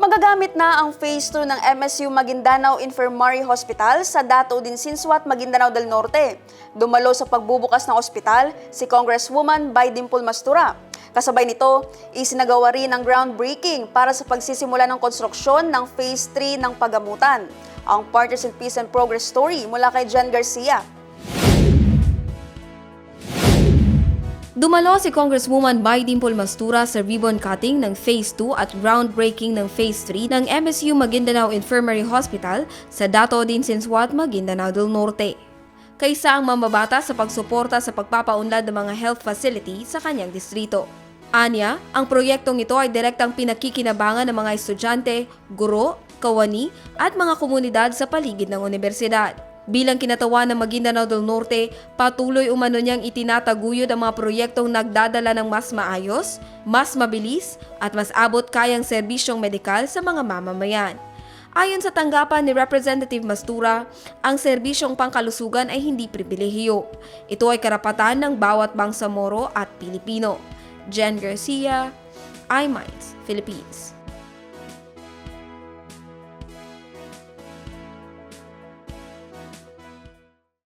Magagamit na ang Phase 2 ng MSU Maguindanao Infirmary Hospital sa Dato din Sinsuat, Maguindanao del Norte. Dumalo sa pagbubukas ng ospital si Congresswoman Bay Dimple Mastura. Kasabay nito, isinagawa rin ang groundbreaking para sa pagsisimula ng konstruksyon ng Phase 3 ng pagamutan. Ang Partners in Peace and Progress story mula kay Jen Garcia. Dumalo si Congresswoman Bay Dimple Mastura sa ribbon cutting ng Phase 2 at groundbreaking ng Phase 3 ng MSU Maguindanao Infirmary Hospital sa Dato din Sinsuat, Maguindanao del Norte. Kaisa ang mamabata sa pagsuporta sa pagpapaunlad ng mga health facility sa kanyang distrito. Anya, ang proyektong ito ay direktang pinakikinabangan ng mga estudyante, guro, kawani at mga komunidad sa paligid ng universidad. Bilang kinatawan ng Maguindanao del Norte, patuloy umano niyang itinataguyod ang mga proyektong nagdadala ng mas maayos, mas mabilis at mas abot kayang serbisyong medikal sa mga mamamayan. Ayon sa tanggapan ni Representative Mastura, ang serbisyong pangkalusugan ay hindi pribilehiyo. Ito ay karapatan ng bawat Bangsamoro at Pilipino. Jen Garcia, iMinds, Philippines.